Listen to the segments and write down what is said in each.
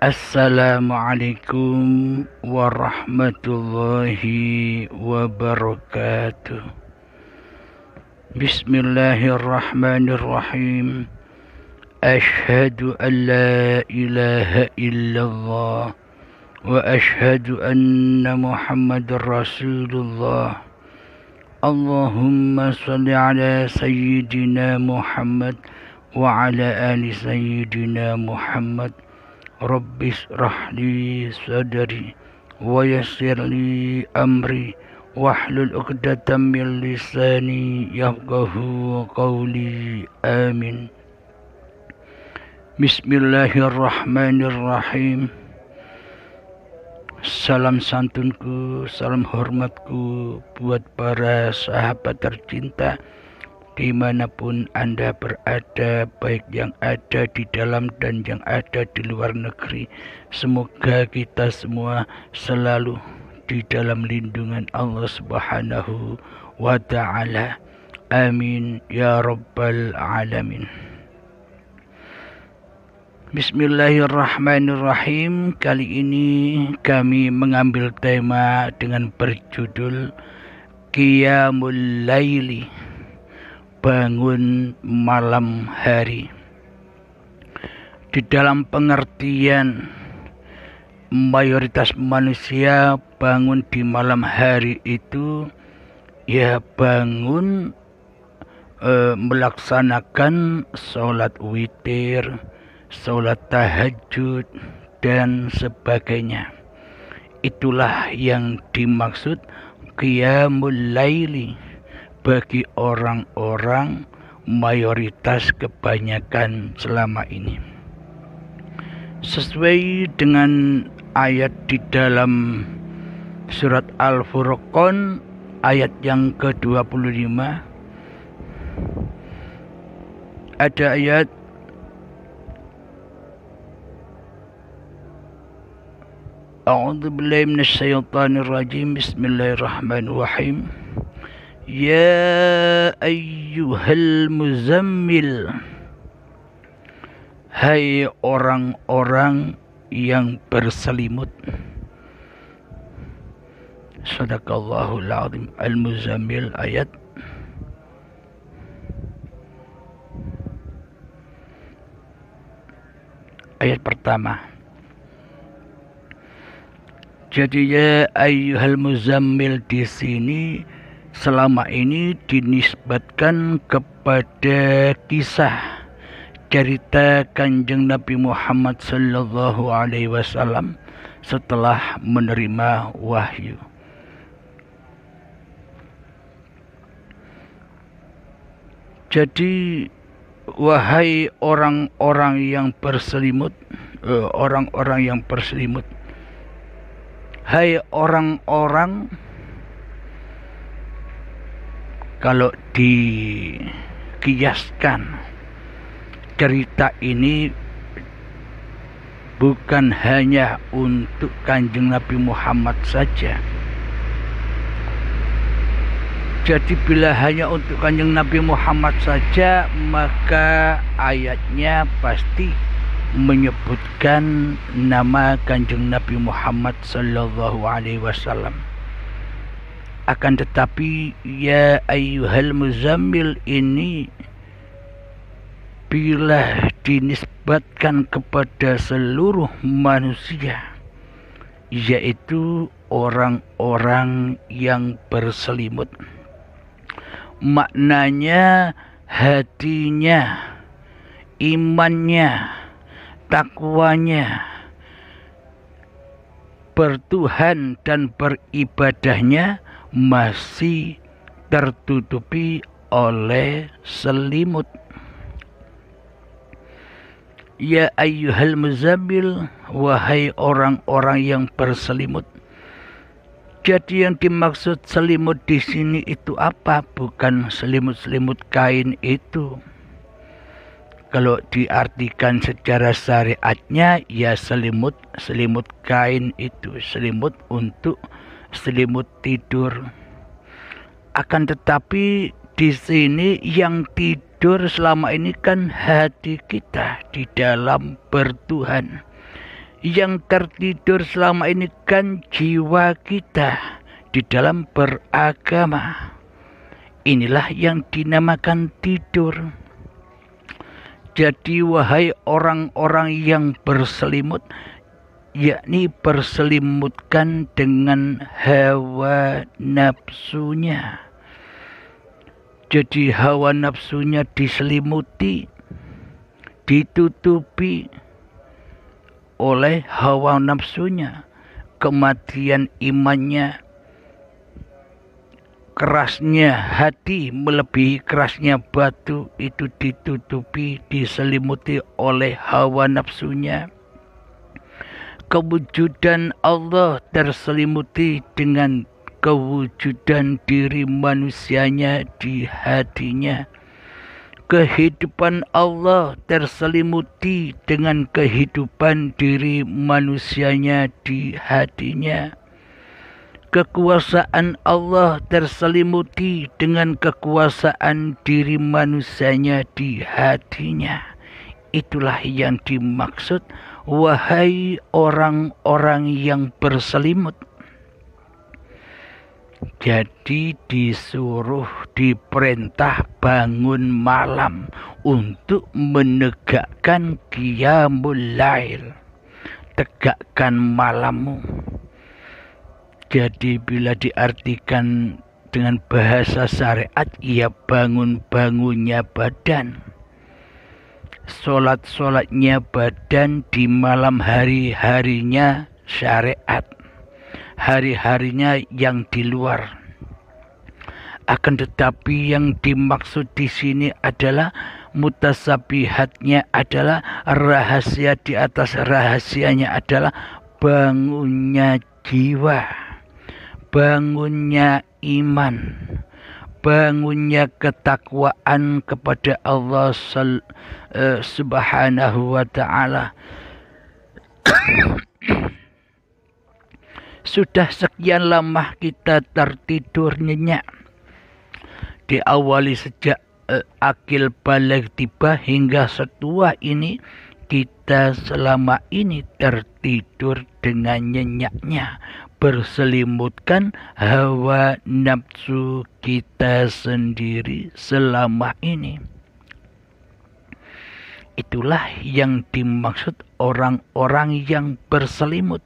Assalamualaikum warahmatullahi wabarakatuh. Bismillahirrahmanirrahim. Ashhadu an la ilaha illallah wa ashhadu anna Muhammadar Rasulullah. Allahumma salli ala sayyidina Muhammad wa ala ali sayyidina Muhammad. Rabbis rahli sadri wa yassir li amri wahlul 'uqdatam min lisani yafqahu qawli. Amin. Bismillahirrahmanirrahim. Salam santunku, salam hormatku buat para sahabat tercinta dimanapun Anda berada, baik yang ada di dalam dan yang ada di luar negeri. Semoga kita semua selalu di dalam lindungan Allah Subhanahu wa ta'ala. Amin ya rabbal alamin. Bismillahirrahmanirrahim. Kali ini kami mengambil tema dengan berjudul Qiyamul Laili, bangun malam hari. Di dalam pengertian mayoritas manusia bangun di malam hari itu ya bangun melaksanakan sholat witir, sholat tahajud dan sebagainya. Itulah yang dimaksud Qiyamul Laili bagi orang-orang mayoritas kebanyakan selama ini. Sesuai dengan ayat di dalam surat Al-Furqan ayat yang ke-25, ada ayat A'udzubillahi minasyaitonirrajim. Bismillahirrahmanirrahim. Ya ayyuhal muzammil, hai orang-orang yang berselimut. Sadaqallahul azim. Al-Muzammil ayat pertama. Jadi ya ayyuhal muzammil di sini selama ini dinisbatkan kepada kisah cerita Kanjeng Nabi Muhammad sallallahu alaihi wasallam setelah menerima wahyu. Jadi wahai orang-orang yang berselimut, hai orang-orang, kalau dikiaskan cerita ini bukan hanya untuk Kanjeng Nabi Muhammad saja. Jadi bila hanya untuk Kanjeng Nabi Muhammad saja, maka ayatnya pasti menyebutkan nama Kanjeng Nabi Muhammad sallallahu alaihi wasallam. Akan tetapi ya ayyuhal muzammil ini bila dinisbatkan kepada seluruh manusia, yaitu orang-orang yang berselimut, maknanya hatinya, imannya, takwanya, bertuhan dan beribadahnya masih tertutupi oleh selimut. Ya ayyuhal muzammil, wahai orang-orang yang berselimut. Jadi yang dimaksud selimut di sini itu apa? Bukan selimut-selimut kain itu. Kalau diartikan secara syariatnya, ya selimut kain itu, selimut untuk selimut tidur. Akan tetapi di sini yang tidur selama ini kan hati kita di dalam bertuhan, Yang tertidur selama ini kan jiwa kita di dalam beragama. Inilah yang dinamakan tidur. Jadi wahai orang-orang yang berselimut, yakni berselimutkan dengan hawa nafsunya. Jadi hawa nafsunya diselimuti, ditutupi oleh hawa nafsunya. Kematian imannya, kerasnya hati melebihi kerasnya batu, itu ditutupi, diselimuti oleh hawa nafsunya. Kewujudan Allah terselimuti dengan kewujudan diri manusianya di hatinya. Kehidupan Allah terselimuti dengan kehidupan diri manusianya di hatinya. Kekuasaan Allah terselimuti dengan kekuasaan diri manusianya di hatinya. Itulah yang dimaksud wahai orang-orang yang berselimut. Jadi disuruh, diperintah bangun malam untuk menegakkan qiyamul lail. Tegakkan malammu. Jadi bila diartikan dengan bahasa syariat, ia bangun-bangunnya badan. Sholat-sholatnya badan, di malam hari-harinya syariat. Hari-harinya yang di luar. Akan tetapi yang dimaksud di sini adalah mutasabihatnya, adalah rahasia di atas rahasianya, adalah bangunnya jiwa, bangunnya iman, bangunnya ketakwaan kepada Allah Subhanahu wa ta'ala. Sudah sekian lama kita tertidur nyenyak. Diawali sejak akil balik tiba hingga setua ini, kita selama ini tertidur dengan nyenyaknya, berselimutkan hawa nafsu kita sendiri selama ini. Itulah yang dimaksud orang-orang yang berselimut.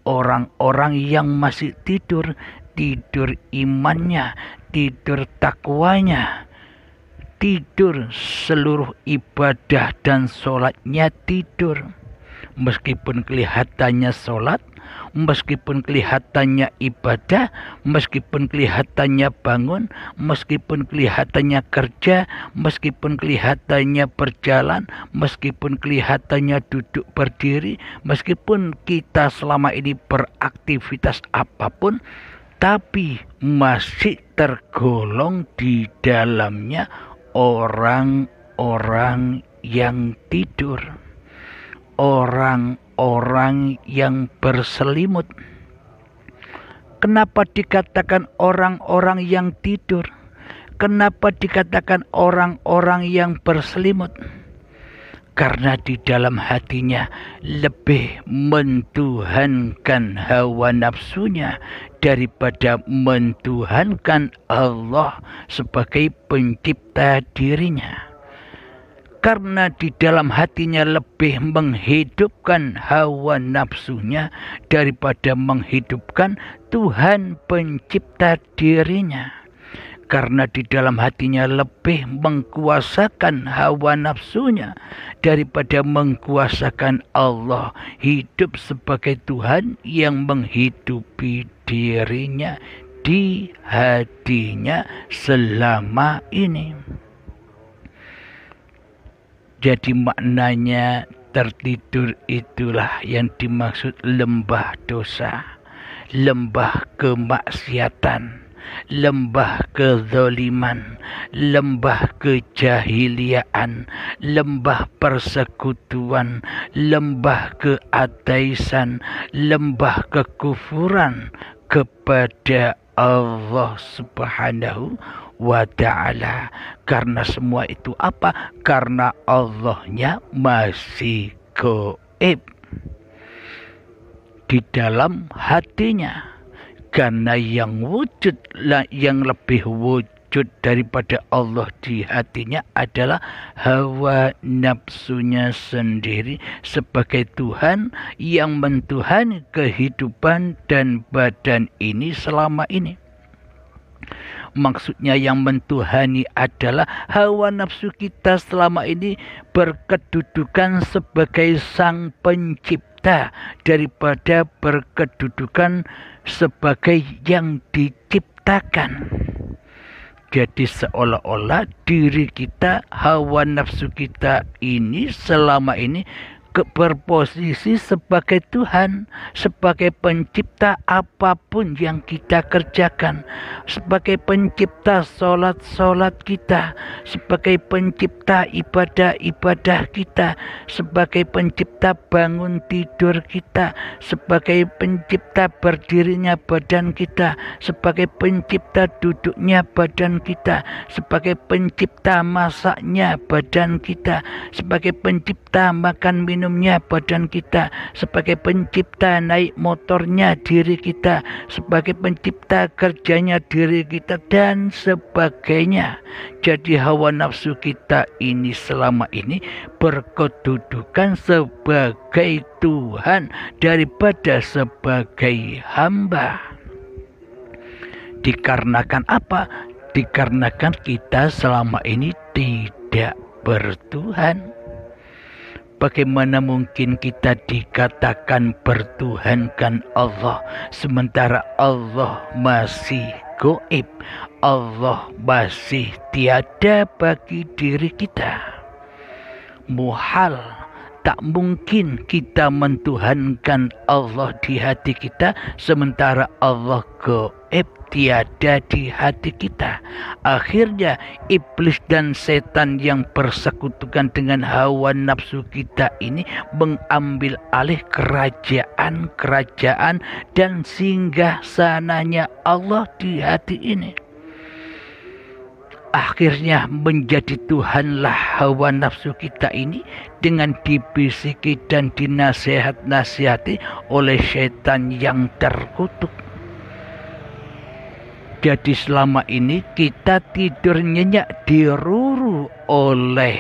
Orang-orang yang masih tidur, tidur imannya, tidur takwanya, tidur seluruh ibadah dan sholatnya tidur. Meskipun kelihatannya sholat, meskipun kelihatannya ibadah, meskipun kelihatannya bangun, meskipun kelihatannya kerja, meskipun kelihatannya berjalan, meskipun kelihatannya duduk berdiri, meskipun kita selama ini beraktivitas apapun, tapi masih tergolong di dalamnya orang-orang yang tidur. Orang-orang yang berselimut. Kenapa dikatakan orang-orang yang tidur? Kenapa dikatakan orang-orang yang berselimut? Karena di dalam hatinya lebih mentuhankan hawa nafsunya daripada mentuhankan Allah sebagai pencipta dirinya. Karena di dalam hatinya lebih menghidupkan hawa nafsunya daripada menghidupkan Tuhan pencipta dirinya. Karena di dalam hatinya lebih mengkuasakan hawa nafsunya daripada mengkuasakan Allah, hidup sebagai Tuhan yang menghidupi dirinya di hatinya selama ini. Jadi maknanya tertidur itulah yang dimaksud lembah dosa, lembah kemaksiatan, lembah kezaliman, lembah kejahiliaan, lembah persekutuan, lembah keateisan, lembah kekufuran kepada Allah Subhanahu wa ta'ala. Karena semua itu apa? Karena Allahnya masih gaib. di dalam hatinya. Karena yang lebih wujud daripada Allah di hatinya adalah hawa nafsunya sendiri sebagai Tuhan yang mentuhani kehidupan dan badan ini selama ini. Maksudnya yang mentuhani adalah hawa nafsu kita selama ini berkedudukan sebagai sang pencipta daripada berkedudukan sebagai yang diciptakan. Jadi seolah-olah diri kita, hawa nafsu kita ini selama ini berposisi sebagai Tuhan, sebagai pencipta apapun yang kita kerjakan, sebagai pencipta solat kita, sebagai pencipta ibadah kita, sebagai pencipta bangun tidur kita, sebagai pencipta berdirinya badan kita, sebagai pencipta duduknya badan kita, sebagai pencipta masaknya badan kita, sebagai pencipta makan minumnya badan kita, sebagai pencipta naik motornya diri kita, sebagai pencipta kerjanya diri kita, dan sebagainya. Jadi hawa nafsu kita ini selama ini berkedudukan sebagai Tuhan daripada sebagai hamba. Dikarenakan apa? Dikarenakan kita selama ini tidak bertuhan. Bagaimana mungkin kita dikatakan bertuhankan Allah sementara Allah masih gaib, Allah masih tiada bagi diri kita? Muhal, tak mungkin kita mentuhankan Allah di hati kita sementara Allah gaib, tiada di hati kita. Akhirnya iblis dan setan yang bersekutukan dengan hawa nafsu kita ini mengambil alih kerajaan dan singgah sananya Allah di hati ini. Akhirnya menjadi Tuhanlah hawa nafsu kita ini dengan dibisiki dan dinasihat-nasihati oleh setan yang terkutuk. Jadi selama ini kita tidur nyenyak diruru oleh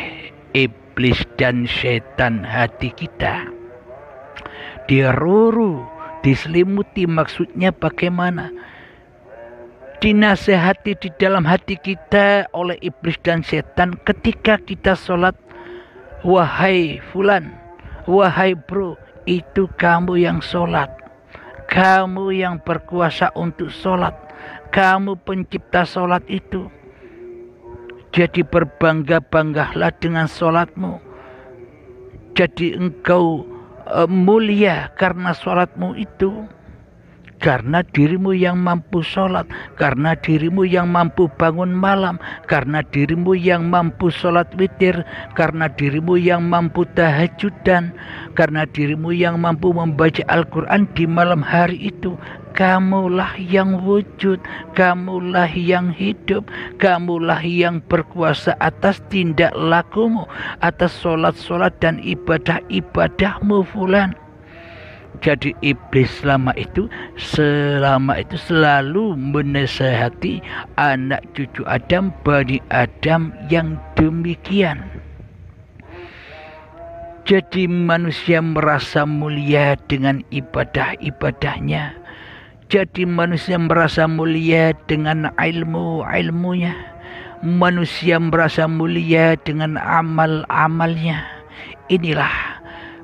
iblis dan setan hati kita. Diruru, diselimuti, maksudnya bagaimana? Dinasehati di dalam hati kita oleh iblis dan setan ketika kita sholat. Wahai fulan, wahai bro, itu kamu yang sholat, kamu yang berkuasa untuk sholat, kamu pencipta sholat itu. Jadi berbangga-banggalah dengan sholatmu. Jadi engkau mulia karena sholatmu itu. Karena dirimu yang mampu sholat, karena dirimu yang mampu bangun malam, karena dirimu yang mampu sholat witir, karena dirimu yang mampu tahajudan, karena dirimu yang mampu membaca Al-Quran di malam hari itu. Kamulah yang wujud, kamulah yang hidup, kamulah yang berkuasa atas tindak lakumu, atas sholat-sholat dan ibadah-ibadahmu fulan. Jadi iblis selama itu selalu menasehati anak cucu Adam, Bani Adam yang demikian. Jadi manusia merasa mulia dengan ibadah-ibadahnya. Jadi manusia merasa mulia dengan ilmu-ilmunya. Manusia merasa mulia dengan amal-amalnya. Inilah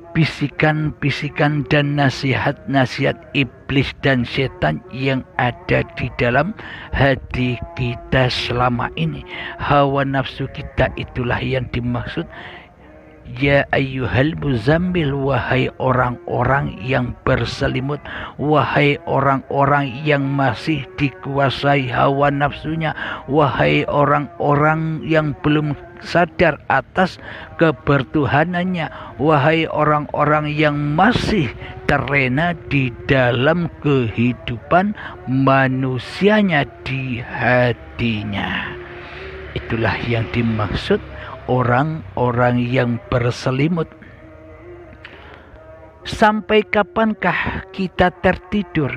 bisikan-bisikan dan nasihat-nasihat iblis dan setan yang ada di dalam hati kita selama ini. Hawa nafsu kita itulah yang dimaksud. Ya ayyuhal muzammil, wahai orang-orang yang berselimut, wahai orang-orang yang masih dikuasai hawa nafsunya, wahai orang-orang yang belum sadar atas kebertuhanannya, wahai orang-orang yang masih terlena di dalam kehidupan manusianya di hatinya. Itulah yang dimaksud orang-orang yang berselimut. Sampai kapankah kita tertidur?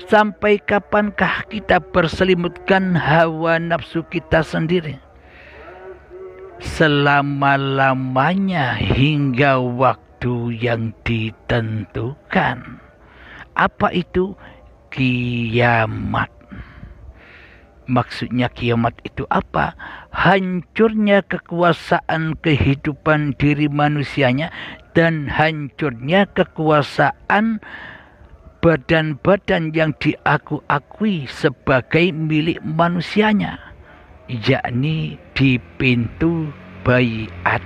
Sampai kapankah kita berselimutkan hawa nafsu kita sendiri? Selama-lamanya hingga waktu yang ditentukan. Apa itu? Kiamat. Maksudnya kiamat itu apa? Hancurnya kekuasaan kehidupan diri manusianya dan hancurnya kekuasaan badan-badan yang diakui sebagai milik manusianya, yakni di pintu baiat,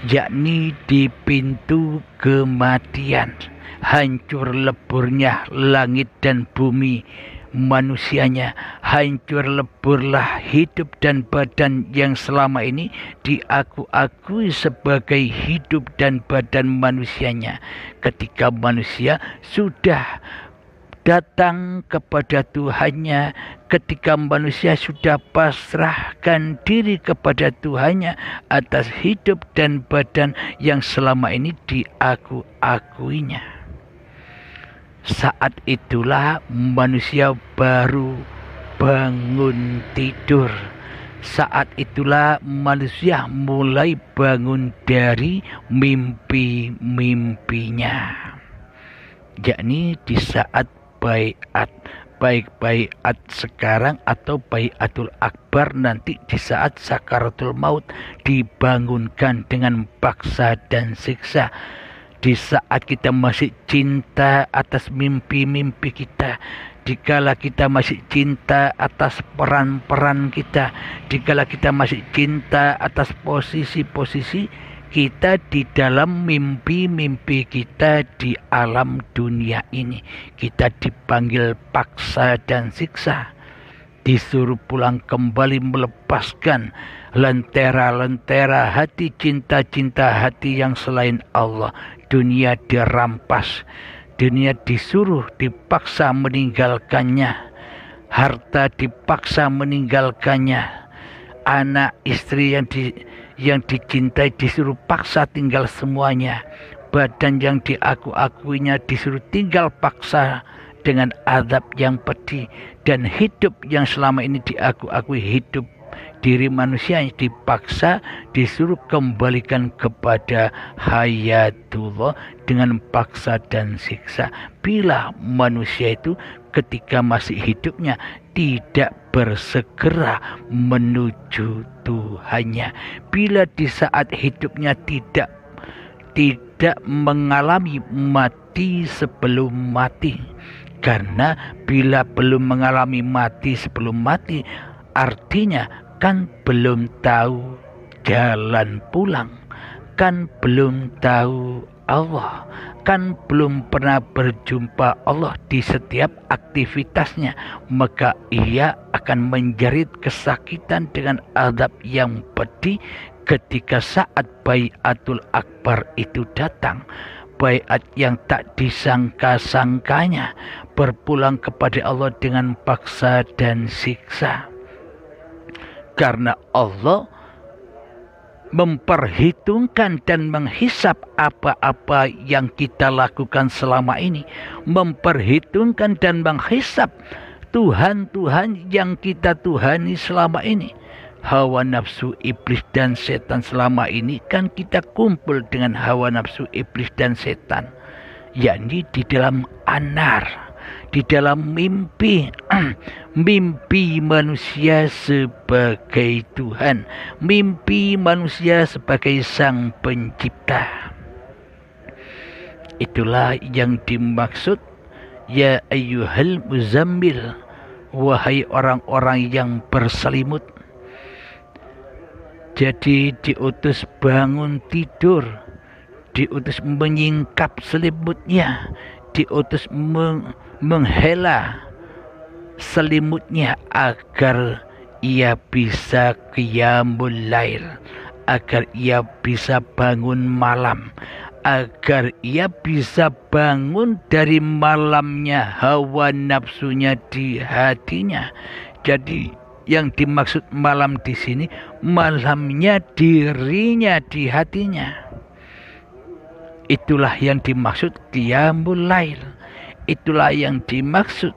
yakni di pintu kematian. Hancur leburnya langit dan bumi manusianya, hancur leburlah hidup dan badan yang selama ini diakui sebagai hidup dan badan manusianya. Ketika manusia sudah datang kepada Tuhannya, ketika manusia sudah pasrahkan diri kepada Tuhannya atas hidup dan badan yang selama ini diakuinya, saat itulah manusia baru bangun tidur. Saat itulah manusia mulai bangun dari mimpi-mimpinya, yakni di saat baiat, baik baiat sekarang atau baiatul akbar nanti di saat sakaratul maut, dibangunkan dengan paksa dan siksa. Di saat kita masih cinta atas mimpi-mimpi kita, dikala kita masih cinta atas peran-peran kita, dikala kita masih cinta atas posisi-posisi kita di dalam mimpi-mimpi kita di alam dunia ini, kita dipanggil paksa dan siksa, disuruh pulang kembali melepaskan lentera-lentera hati, cinta-cinta hati yang selain Allah. Dunia dirampas, dunia dipaksa meninggalkannya, harta dipaksa meninggalkannya, anak istri yang dicintai disuruh paksa tinggal semuanya, badan yang diakuinya disuruh tinggal paksa dengan azab yang pedih, dan hidup yang selama ini diakui hidup diri manusia yang dipaksa disuruh kembalikan kepada hayatullah dengan paksa dan siksa. Bila manusia itu ketika masih hidupnya tidak bersegera menuju Tuhannya, bila di saat hidupnya tidak mengalami mati sebelum mati, karena bila belum mengalami mati sebelum mati, artinya kan belum tahu jalan pulang, kan belum tahu Allah, kan belum pernah berjumpa Allah di setiap aktivitasnya, maka ia akan menjerit kesakitan dengan azab yang pedih ketika saat baiatul akbar itu datang. Baiat yang tak disangka-sangkanya berpulang kepada Allah dengan paksa dan siksa. Karena Allah memperhitungkan dan menghisap apa-apa yang kita lakukan selama ini, memperhitungkan dan menghisap Tuhan-Tuhan yang kita tuhani selama ini. Hawa nafsu iblis dan setan selama ini kan kita kumpul dengan hawa nafsu iblis dan setan, yakni di dalam anar, di dalam mimpi mimpi manusia sebagai Tuhan, mimpi manusia sebagai Sang Pencipta. Itulah yang dimaksud ya ayyuhal muzammil, wahai orang-orang yang berselimut. Jadi diutus bangun tidur, diutus menyingkap selimutnya, diutus menghela selimutnya agar ia bisa qiyamul lail, agar ia bisa bangun malam, agar ia bisa bangun dari malamnya hawa nafsunya di hatinya. Jadi yang dimaksud malam di sini malamnya dirinya di hatinya. Itulah yang dimaksud qiyamul lail. Itulah yang dimaksud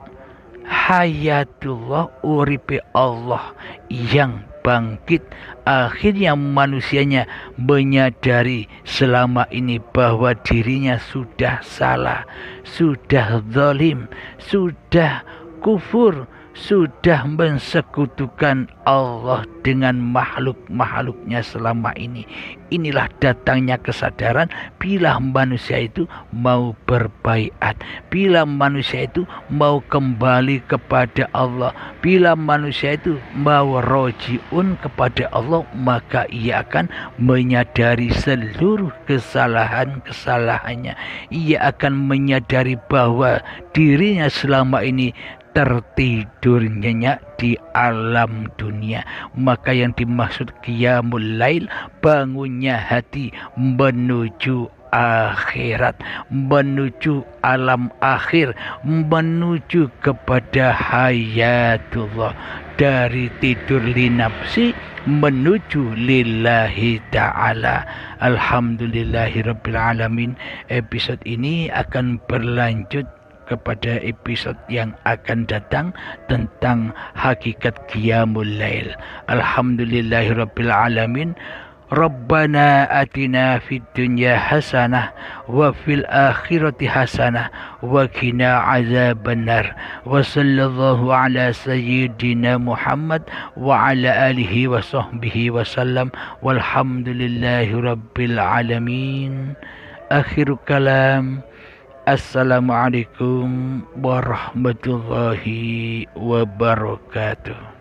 hayatullah, uripe Allah yang bangkit. Akhirnya manusianya menyadari selama ini bahwa dirinya sudah salah, sudah zalim, sudah kufur, sudah mensekutukan Allah dengan makhluk-makhluknya selama ini. Inilah datangnya kesadaran bila manusia itu mau berbaiat, bila manusia itu mau kembali kepada Allah, bila manusia itu mau rojiun kepada Allah, maka ia akan menyadari seluruh kesalahan-kesalahannya. Ia akan menyadari bahwa dirinya selama ini tertidur nyenyak di alam dunia. Maka yang dimaksud qiyamul lail, bangunnya hati menuju akhirat, menuju alam akhir, menuju kepada hayatullah. Dari tidur linafsi menuju lillahi ta'ala. Alhamdulillahirabbil alamin. Episode ini akan berlanjut kepada episode yang akan datang tentang hakikat qiyamul lail. Alhamdulillahirabbil alamin. Rabbana atina fid dunya hasanah wa fil akhirati hasanah wa qina azabannar. Wa sallallahu ala sayyidina Muhammad wa ala alihi wa sahbihi wa sallam. Walhamdulillahirabbil alamin. Akhir kalam. Assalamualaikum warahmatullahi wabarakatuh.